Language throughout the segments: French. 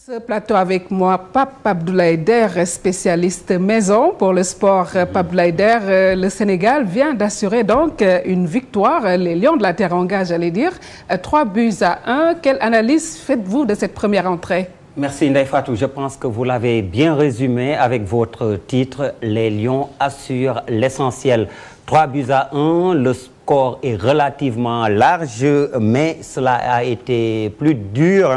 Ce plateau avec moi, Pape Abdoulaye Der, spécialiste maison pour le sport. Pape Abdoulaye Der, le Sénégal vient d'assurer donc une victoire. Les Lions de la Teranga, j'allais dire, 3-1. Quelle analyse faites-vous de cette première entrée? Merci Ndeye Fatou. Je pense que vous l'avez bien résumé avec votre titre. Les Lions assurent l'essentiel. 3-1, le score est relativement large, mais cela a été plus dur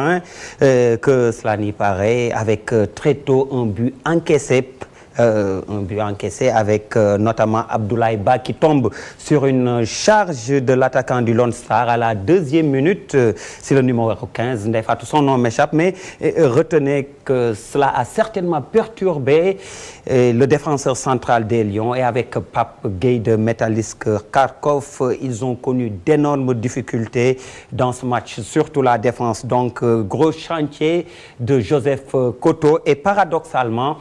que cela n'y paraît, avec très tôt un but encaissé. Avec notamment Abdoulaye Ba qui tombe sur une charge de l'attaquant du Lone Star à la 2e minute. C'est le numéro 15, Ndeye Fatou, son nom m'échappe, mais retenez que cela a certainement perturbé le défenseur central des Lions. Et avec Pape Gueye de Metalist Kharkov, ils ont connu d'énormes difficultés dans ce match, surtout la défense. Donc, gros chantier de Joseph Koto. Et paradoxalement,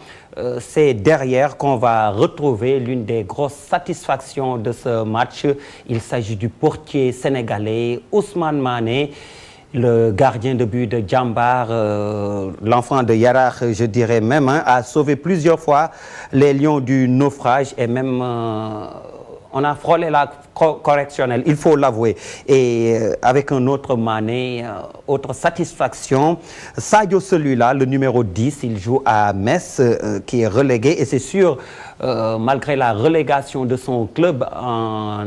c'est derrière qu'on va retrouver l'une des grosses satisfactions de ce match. Il s'agit du portier sénégalais Ousmane Mané, le gardien de but de Djambar, l'enfant de Yarakh, je dirais même, a sauvé plusieurs fois les Lions du naufrage et même on a frôlé la correctionnelle, il faut l'avouer. Et avec un autre Mané, autre satisfaction, Sadio celui-là, le numéro 10, il joue à Metz, qui est relégué. Et c'est sûr, malgré la relégation de son club en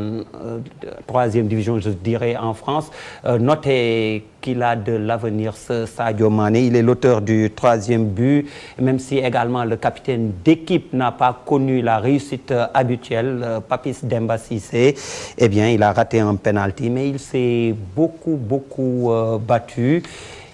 3e division, je dirais, en France, notez qu'il a de l'avenir, ce Sadio Mané. Il est l'auteur du 3e but, même si également le capitaine d'équipe n'a pas connu la réussite habituelle, Papis Demba Cissé. Eh bien, il a raté un penalty, mais il s'est beaucoup battu.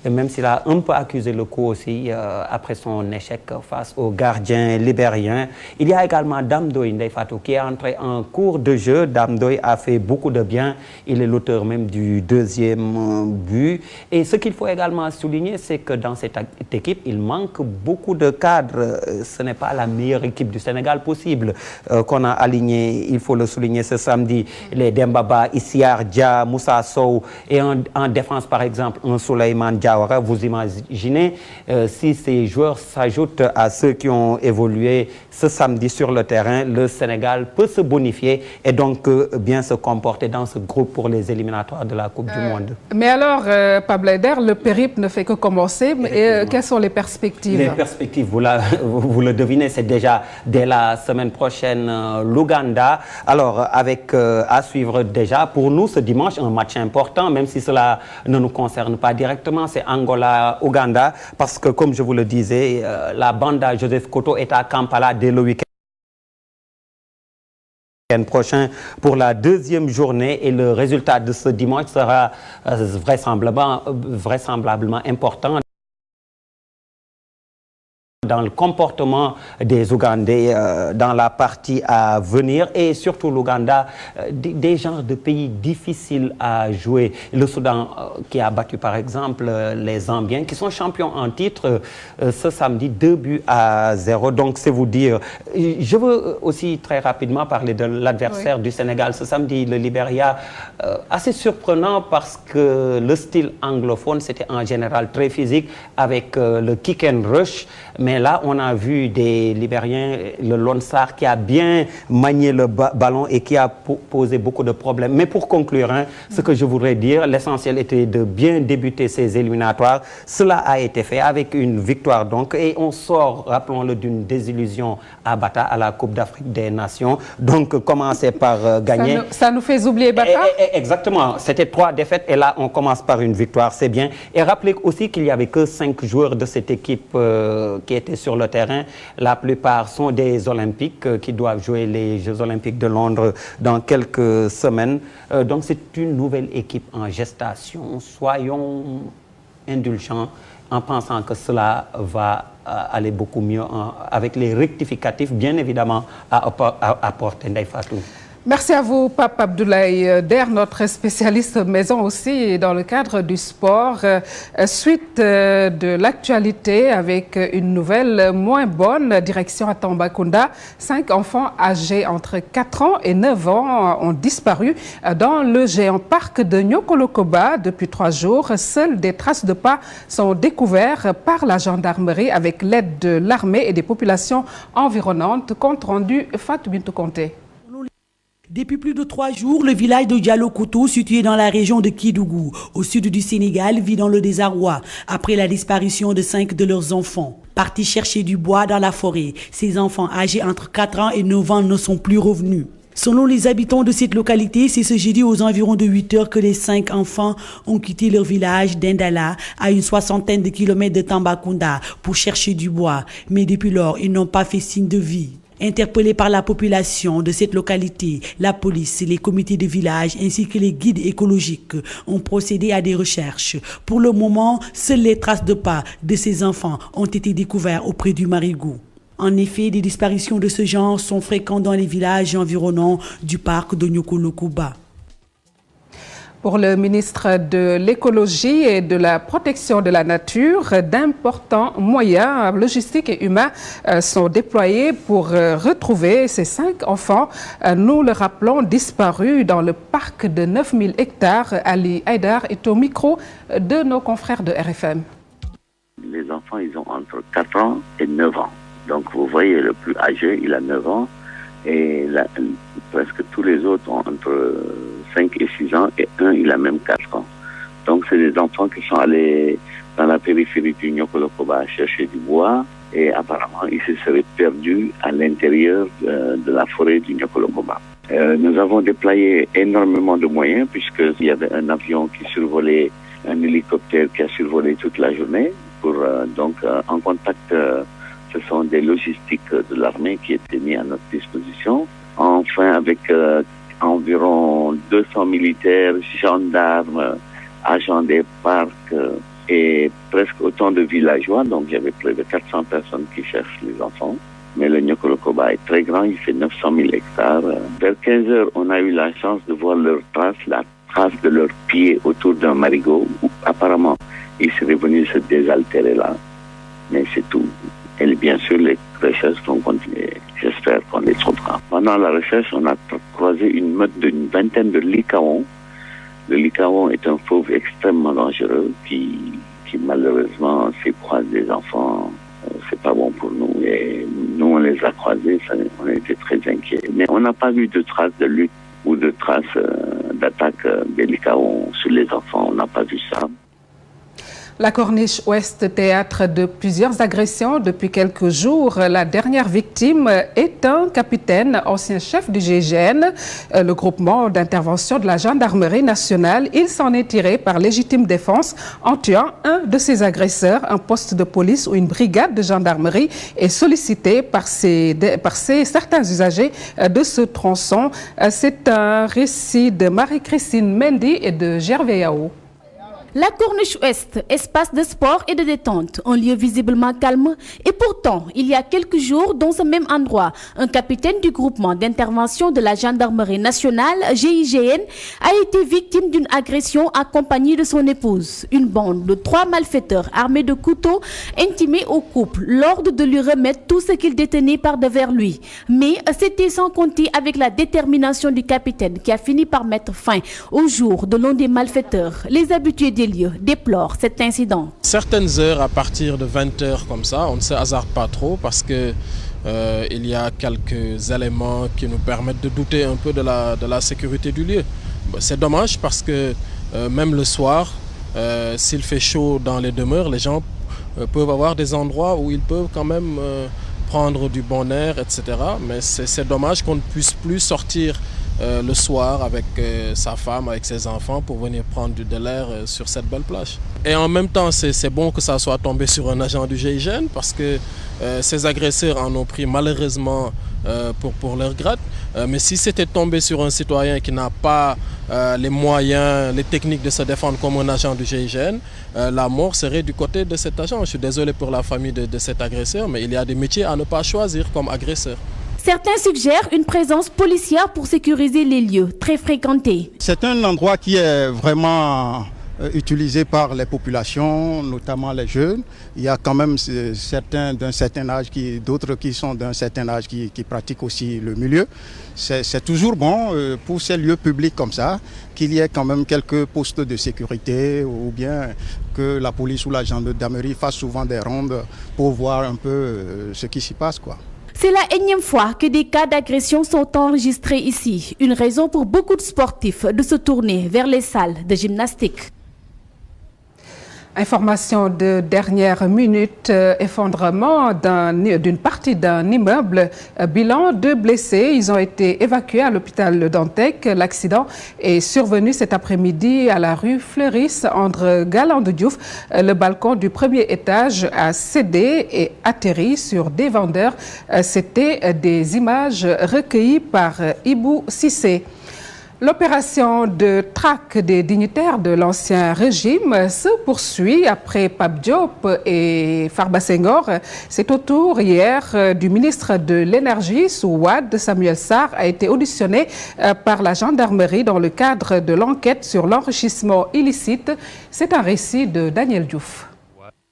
Et même s'il a un peu accusé le coup aussi après son échec face au gardien libérien. Il y a également Dame Doye, Ndeye Fatou, qui est entré en cours de jeu. Dame Doye a fait beaucoup de bien. Il est l'auteur même du 2e but. Et ce qu'il faut également souligner, c'est que dans cette équipe, il manque beaucoup de cadres. Ce n'est pas la meilleure équipe du Sénégal possible qu'on a alignée, il faut le souligner, ce samedi. Les Dembaba, Issiar Dia, Moussa Sow et en défense, par exemple, un Souleymane Dia. Vous imaginez si ces joueurs s'ajoutent à ceux qui ont évolué ce samedi sur le terrain, le Sénégal peut se bonifier et donc bien se comporter dans ce groupe pour les éliminatoires de la Coupe du Monde. Mais alors, Pape Abdoulaye Der, le périple ne fait que commencer. Et quelles sont les perspectives? Les perspectives, vous le devinez, c'est déjà dès la semaine prochaine l'Ouganda. Alors, avec à suivre déjà pour nous ce dimanche un match important, même si cela ne nous concerne pas directement, c'est Angola-Ouganda, parce que comme je vous le disais, la bande à Joseph Koto est à Kampala dès le week-end prochain pour la 2e journée et le résultat de ce dimanche sera vraisemblablement important dans le comportement des Ougandais dans la partie à venir et surtout l'Ouganda, des genres de pays difficiles à jouer. Le Soudan qui a battu par exemple les Zambiens qui sont champions en titre ce samedi 2-0. Donc c'est vous dire. Je veux aussi très rapidement parler de l'adversaire du Sénégal ce samedi, le Libéria. Assez surprenant parce que le style anglophone c'était en général très physique avec le kick and rush. Mais là, on a vu des Libériens, le Lone Star, qui a bien manié le ballon et qui a posé beaucoup de problèmes. Mais pour conclure, ce que je voudrais dire, l'essentiel était de bien débuter ces éliminatoires. Cela a été fait avec une victoire donc. Et on sort, rappelons-le, d'une désillusion à Bata, à la Coupe d'Afrique des Nations. Donc, commencer par gagner. Ça nous fait oublier Bata? Exactement. C'était 3 défaites et là, on commence par une victoire. C'est bien. Et rappelez aussi qu'il n'y avait que 5 joueurs de cette équipe qui étaient sur le terrain. La plupart sont des Olympiques qui doivent jouer les Jeux Olympiques de Londres dans quelques semaines. Donc c'est une nouvelle équipe en gestation. Soyons indulgents en pensant que cela va aller beaucoup mieux avec les rectificatifs, bien évidemment, à apporter, Ndeye Fatou. Merci à vous, Pape Abdoulaye Der, notre spécialiste maison aussi dans le cadre du sport. Suite de l'actualité avec une nouvelle moins bonne, direction à Tambacounda. 5 enfants âgés entre 4 ans et 9 ans ont disparu dans le géant parc de Nyokolokoba depuis 3 jours. Seules des traces de pas sont découvertes par la gendarmerie avec l'aide de l'armée et des populations environnantes. Compte rendu Fatou Bintou Conté. Depuis plus de 3 jours, le village de Diallo-Koto, situé dans la région de Kédougou, au sud du Sénégal, vit dans le désarroi après la disparition de 5 de leurs enfants. Partis chercher du bois dans la forêt, ces enfants âgés entre 4 ans et 9 ans ne sont plus revenus. Selon les habitants de cette localité, c'est ce jeudi aux environs de 8 heures que les 5 enfants ont quitté leur village d'Indala, à une 60aine de kilomètres de Tambacounda, pour chercher du bois. Mais depuis lors, ils n'ont pas fait signe de vie. Interpellés par la population de cette localité, la police, les comités de village ainsi que les guides écologiques ont procédé à des recherches. Pour le moment, seules les traces de pas de ces enfants ont été découvertes auprès du Marigot. En effet, des disparitions de ce genre sont fréquentes dans les villages environnants du parc de Nyokolokoba. Pour le ministre de l'Écologie et de la Protection de la Nature, d'importants moyens logistiques et humains sont déployés pour retrouver ces 5 enfants, nous le rappelons, disparus dans le parc de 9000 hectares. Ali Haïdar est au micro de nos confrères de RFM. Les enfants, ils ont entre 4 ans et 9 ans. Donc vous voyez, le plus âgé, il a 9 ans. Et presque tous les autres ont entre 5 et 6 ans et un, il a même 4 ans. Donc c'est des enfants qui sont allés dans la périphérie du Nyokolokoba chercher du bois et apparemment ils se seraient perdus à l'intérieur de la forêt du Nyokolokoba. Nous avons déployé énormément de moyens puisqu'il y avait un avion qui survolait, un hélicoptère qui a survolé toute la journée pour en contact. Ce sont des logistiques de l'armée qui étaient mis à notre disposition. Enfin, avec environ 200 militaires, gendarmes, agents des parcs et presque autant de villageois. Donc, il y avait près de 400 personnes qui cherchent les enfants. Mais le Nyokolokoba est très grand, il fait 900 000 hectares. Vers 15 heures, on a eu la chance de voir leurs traces, la trace de leurs pieds autour d'un marigot où apparemment ils seraient venus se désaltérer là. Mais c'est tout. Et bien sûr, les recherches vont continuer. J'espère qu'on les trouvera. Pendant la recherche, on a croisé une meute d'une vingtaine de licaons. Le licaon est un fauve extrêmement dangereux qui malheureusement, s'il croise des enfants, c'est pas bon pour nous. Et nous, on les a croisés, on a été très inquiets. Mais on n'a pas vu de traces de lutte ou de traces d'attaque des licaons sur les enfants. On n'a pas vu ça. La Corniche Ouest, théâtre de plusieurs agressions depuis quelques jours. La dernière victime est un capitaine, ancien chef du GIGN, le groupement d'intervention de la gendarmerie nationale. Il s'en est tiré par légitime défense en tuant un de ses agresseurs. Un poste de police ou une brigade de gendarmerie est sollicité par certains usagers de ce tronçon. C'est un récit de Marie-Christine Mendy et de Gervais Yao. La Corniche Ouest, espace de sport et de détente, un lieu visiblement calme. Et pourtant, il y a quelques jours, dans ce même endroit, un capitaine du groupement d'intervention de la gendarmerie nationale, GIGN, a été victime d'une agression accompagnée de son épouse. Une bande de 3 malfaiteurs armés de couteaux intimés au couple, l'ordre de lui remettre tout ce qu'il détenait par devers lui. Mais c'était sans compter avec la détermination du capitaine qui a fini par mettre fin au jour de l'un des malfaiteurs. Les habitués des lieux déplorent cet incident. Certaines heures à partir de 20 heures comme ça, on ne se hasarde pas trop parce que il y a quelques éléments qui nous permettent de douter un peu de la sécurité du lieu. C'est dommage parce que même le soir, s'il fait chaud dans les demeures, les gens peuvent avoir des endroits où ils peuvent quand même prendre du bon air, etc. Mais c'est dommage qu'on ne puisse plus sortir le soir avec sa femme, avec ses enfants pour venir prendre de l'air sur cette belle plage. Et en même temps, c'est bon que ça soit tombé sur un agent du GIGN parce que ces agresseurs en ont pris malheureusement pour leur grade. Mais si c'était tombé sur un citoyen qui n'a pas les moyens, les techniques de se défendre comme un agent du GIGN, la mort serait du côté de cet agent. Je suis désolé pour la famille de cet agresseur, mais il y a des métiers à ne pas choisir comme agresseur. Certains suggèrent une présence policière pour sécuriser les lieux très fréquentés. C'est un endroit qui est vraiment utilisé par les populations, notamment les jeunes. Il y a quand même certains d'un certain âge, d'autres qui sont d'un certain âge qui pratiquent aussi le milieu. C'est toujours bon pour ces lieux publics comme ça qu'il y ait quand même quelques postes de sécurité ou bien que la police ou la gendarmerie fassent souvent des rondes pour voir un peu ce qui s'y passe, quoi. C'est la énième fois que des cas d'agression sont enregistrés ici. Une raison pour beaucoup de sportifs de se tourner vers les salles de gymnastique. Information de dernière minute, effondrement d'une partie d'un immeuble, bilan 2 blessés. Ils ont été évacués à l'hôpital Le Dantec. L'accident est survenu cet après-midi à la rue Fleuris, entre Galandou-Diouf. Le balcon du premier étage a cédé et atterri sur des vendeurs. C'était des images recueillies par Ibou Sissé. L'opération de traque des dignitaires de l'ancien régime se poursuit après Pape Diop et Farba Senghor. C'est au tour hier du ministre de l'Énergie sous Wade. Samuel Sarr a été auditionné par la gendarmerie dans le cadre de l'enquête sur l'enrichissement illicite. C'est un récit de Daniel Diouf.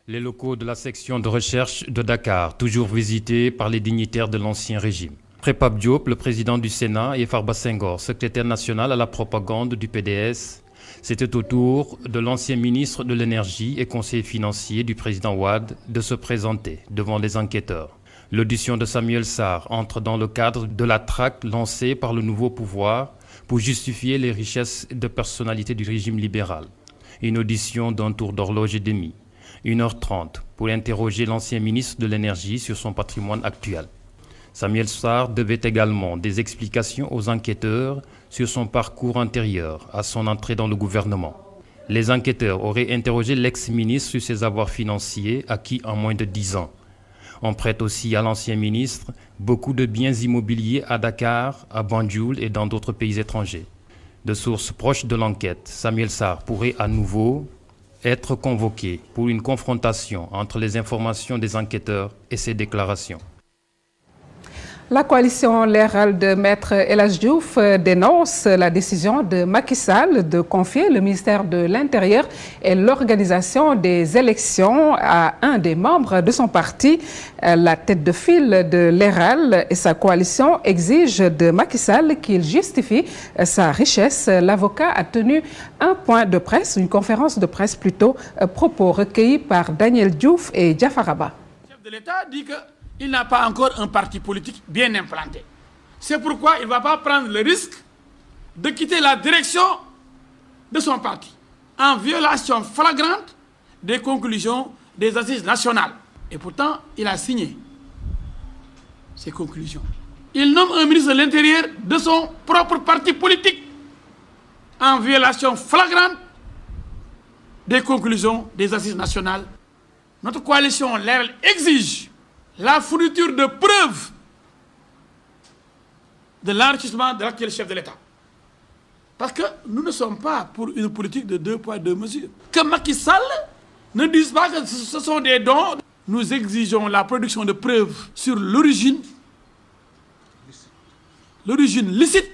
Les locaux de la section de recherche de Dakar, toujours visités par les dignitaires de l'ancien régime. Après Pape Diop, le président du Sénat, et Farba Senghor, secrétaire national à la propagande du PDS, c'était au tour de l'ancien ministre de l'Énergie et conseiller financier du président Wade de se présenter devant les enquêteurs. L'audition de Samuel Sarr entre dans le cadre de la traque lancée par le nouveau pouvoir pour justifier les richesses de personnalités du régime libéral. Une audition d'un tour d'horloge et demi, 1h30, pour interroger l'ancien ministre de l'Énergie sur son patrimoine actuel. Samuel Sarr devait également des explications aux enquêteurs sur son parcours antérieur à son entrée dans le gouvernement. Les enquêteurs auraient interrogé l'ex-ministre sur ses avoirs financiers acquis en moins de 10 ans. On prête aussi à l'ancien ministre beaucoup de biens immobiliers à Dakar, à Banjul et dans d'autres pays étrangers. De sources proches de l'enquête, Samuel Sarr pourrait à nouveau être convoqué pour une confrontation entre les informations des enquêteurs et ses déclarations. La coalition Leral de Maître El Hadji Diouf dénonce la décision de Macky Sall de confier le ministère de l'Intérieur et l'organisation des élections à un des membres de son parti. La tête de file de Leral et sa coalition exigent de Macky Sall qu'il justifie sa richesse. L'avocat a tenu un point de presse, une conférence de presse plutôt, propos recueillis par Daniel Diouf et Diafaraba. Le chef de l'État dit que il n'a pas encore un parti politique bien implanté. C'est pourquoi il ne va pas prendre le risque de quitter la direction de son parti en violation flagrante des conclusions des assises nationales. Et pourtant, il a signé ces conclusions. Il nomme un ministre de l'Intérieur de son propre parti politique en violation flagrante des conclusions des assises nationales. Notre coalition Leral exige la fourniture de preuves de l'enrichissement de l'actuel chef de l'État. Parce que nous ne sommes pas pour une politique de 2 poids 2 mesures. Que Macky Sall ne dise pas que ce sont des dons. Nous exigeons la production de preuves sur l'origine licite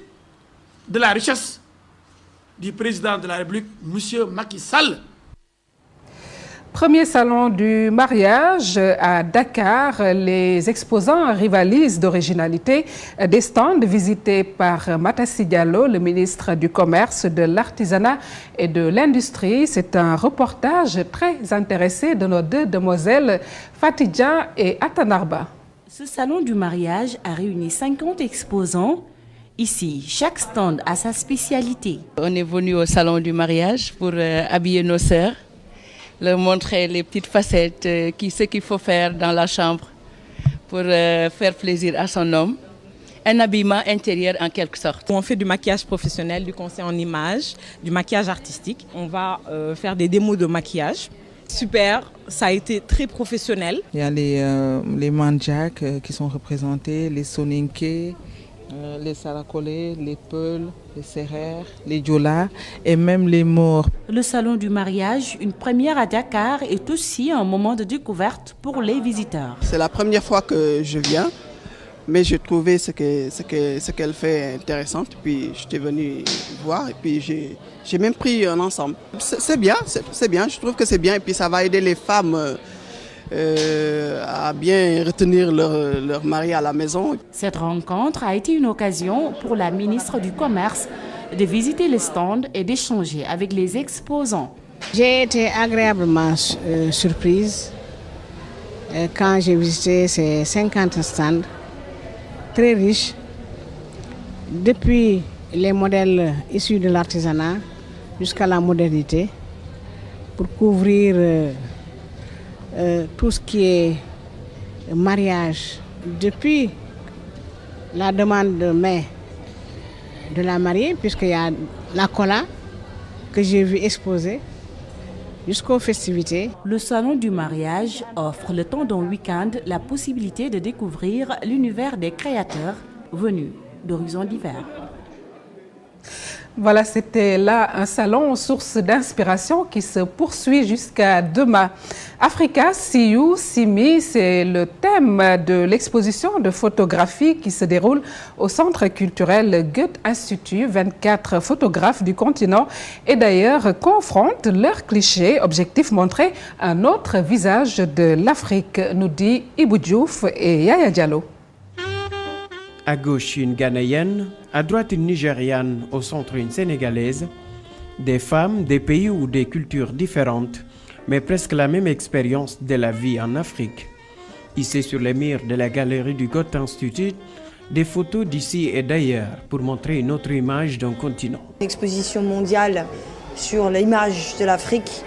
de la richesse du président de la République, M. Macky Sall. Premier salon du mariage à Dakar, les exposants rivalisent d'originalité. Des stands visités par Matassi Diallo, le ministre du Commerce, de l'Artisanat et de l'Industrie. C'est un reportage très intéressé de nos 2 demoiselles, Fatidja et Atanarba. Ce salon du mariage a réuni 50 exposants. Ici, chaque stand a sa spécialité. On est venu au salon du mariage pour habiller nos sœurs, leur montrer les petites facettes, ce qu'il faut faire dans la chambre pour faire plaisir à son homme. Un habillement intérieur en quelque sorte. On fait du maquillage professionnel, du conseil en images, du maquillage artistique. On va faire des démos de maquillage. Super, ça a été très professionnel. Il y a les mandjaks qui sont représentés, les soninké, les sarakolés, les peuls, les serrères, les diolas et même les morts. Le salon du mariage, une première à Dakar, est aussi un moment de découverte pour les visiteurs. C'est la première fois que je viens. mais j'ai trouvé ce qu'elle fait intéressante. Puis j'étais venu voir et puis j'ai même pris un ensemble. C'est bien, je trouve que c'est bien. Et puis ça va aider les femmes à bien retenir leur mari à la maison. Cette rencontre a été une occasion pour la ministre du Commerce de visiter les stands et d'échanger avec les exposants. J'ai été agréablement surprise quand j'ai visité ces 50 stands très riches, depuis les modèles issus de l'artisanat jusqu'à la modernité, pour couvrir tout ce qui est mariage, depuis la demande de mai de la mariée, puisqu'il y a la cola que j'ai vu exposer, jusqu'aux festivités. Le salon du mariage offre le temps d'un week-end la possibilité de découvrir l'univers des créateurs venus d'horizons divers. Voilà, c'était là un salon source d'inspiration qui se poursuit jusqu'à demain. Africa, See You, See Me, c'est le thème de l'exposition de photographie qui se déroule au Centre culturel Goethe-Institut. 24 photographes du continent et d'ailleurs confrontent leurs clichés. Objectif montrer un autre visage de l'Afrique, nous dit Ibou Diouf et Yaya Diallo. À gauche, une Ghanéenne, à droite, une Nigériane, au centre, une Sénégalaise. Des femmes, des pays ou des cultures différentes, mais presque la même expérience de la vie en Afrique. Ici, sur les murs de la galerie du Goethe-Institut, des photos d'ici et d'ailleurs pour montrer une autre image d'un continent. L'exposition mondiale sur l'image de l'Afrique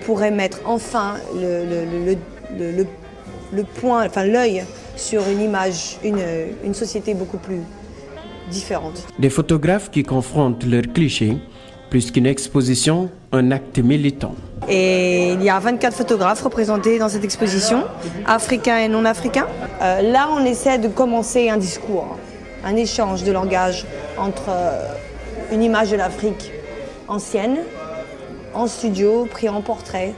pourrait mettre enfin le point, enfin l'œil sur une image, une société beaucoup plus différente. Des photographes qui confrontent leurs clichés, plus qu'une exposition, un acte militant. Et il y a 24 photographes représentés dans cette exposition, africains et non africains. Là, on essaie de commencer un discours, un échange de langage entre une image de l'Afrique ancienne, en studio, pris en portrait,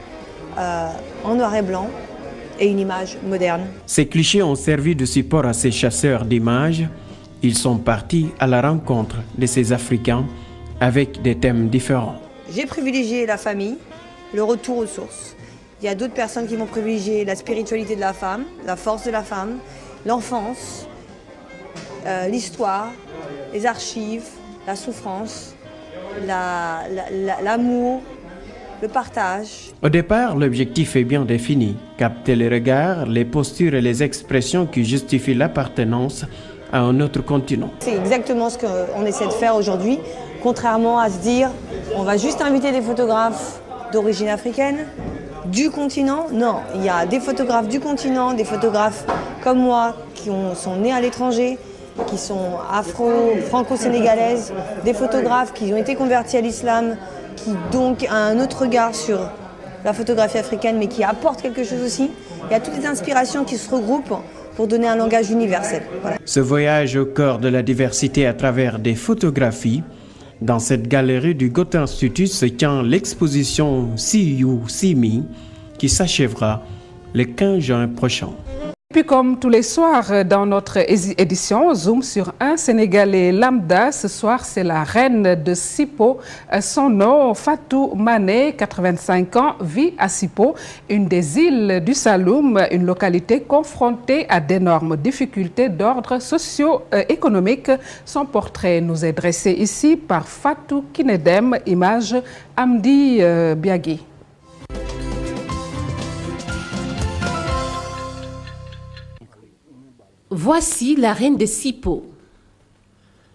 en noir et blanc, et une image moderne. Ces clichés ont servi de support à ces chasseurs d'images. Ils sont partis à la rencontre de ces Africains avec des thèmes différents. J'ai privilégié la famille, le retour aux sources. Il y a d'autres personnes qui vont privilégier la spiritualité de la femme, la force de la femme, l'enfance, l'histoire, les archives, la souffrance, l'amour, le partage. Au départ, l'objectif est bien défini. Capter les regards, les postures et les expressions qui justifient l'appartenance à un autre continent. C'est exactement ce qu'on essaie de faire aujourd'hui, contrairement à se dire on va juste inviter des photographes d'origine africaine, du continent. Non, il y a des photographes du continent, des photographes comme moi qui sont nés à l'étranger, qui sont franco-sénégalaises, des photographes qui ont été convertis à l'islam, qui donc a un autre regard sur la photographie africaine, mais qui apporte quelque chose aussi. Il y a toutes les inspirations qui se regroupent pour donner un langage universel. Voilà. Ce voyage au cœur de la diversité à travers des photographies. Dans cette galerie du Goethe-Institut se tient l'exposition See You, See Me, qui s'achèvera le 15 juin prochain. Puis comme tous les soirs dans notre édition, zoom sur un Sénégalais lambda. Ce soir, c'est la reine de Sipo. Son nom, Fatou Mané, 85 ans, vit à Sipo, une des îles du Saloum, une localité confrontée à d'énormes difficultés d'ordre socio-économique. Son portrait nous est dressé ici par Fatou Kinedem, image Amdi Biagui. Voici la reine de Sipo.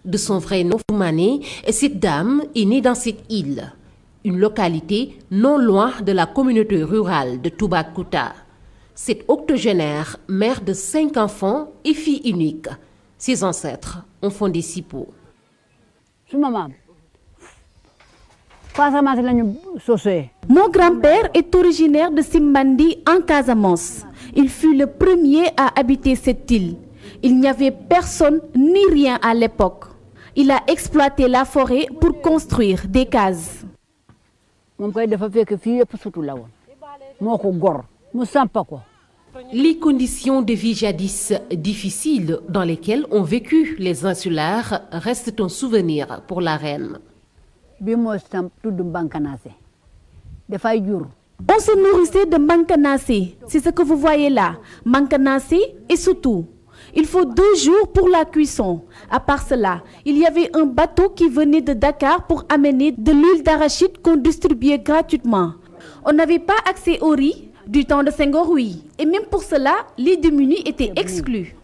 De son vrai nom, Mané, cette dame est née dans cette île, une localité non loin de la communauté rurale de Toubacouta. Cette octogénaire, mère de 5 enfants et fille unique, ses ancêtres ont fondé Sipo. Mon grand-père est originaire de Simbandi en Casamance. Il fut le premier à habiter cette île. Il n'y avait personne ni rien à l'époque. Il a exploité la forêt pour construire des cases. Les conditions de vie jadis difficiles dans lesquelles ont vécu les insulaires restent un souvenir pour la reine. On se nourrissait de mankanasé, c'est ce que vous voyez là, mankanasé et surtout. Il faut 2 jours pour la cuisson. À part cela, il y avait un bateau qui venait de Dakar pour amener de l'huile d'arachide qu'on distribuait gratuitement. On n'avait pas accès au riz du temps de Senghor, oui. Et même pour cela, les démunis étaient exclus.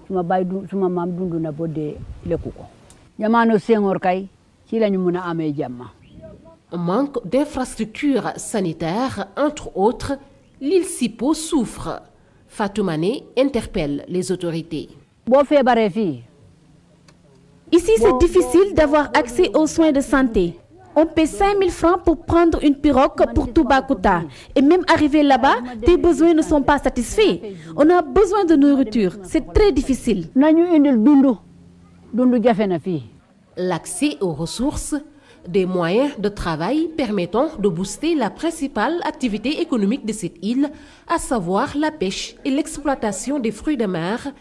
Manque d'infrastructures sanitaires, entre autres, l'île Sipo souffre. Fatou Mané interpelle les autorités. Ici, c'est difficile d'avoir accès aux soins de santé. On paie 5 000 francs pour prendre une pirogue pour Toubacouta. Et même arrivé là-bas, tes besoins ne sont pas satisfaits. On a besoin de nourriture. C'est très difficile. L'accès aux ressources, des moyens de travail permettant de booster la principale activité économique de cette île, à savoir la pêche et l'exploitation des fruits de mer,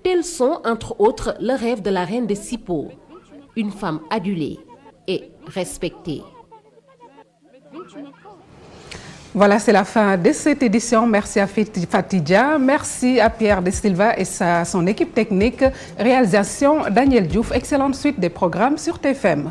tels sont entre autres le rêve de la reine de Sipo, une femme adulée et respectée. Voilà, c'est la fin de cette édition. Merci à Fatidja, merci à Pierre de Silva et son équipe technique. Réalisation Daniel Diouf. Excellente suite des programmes sur TFM.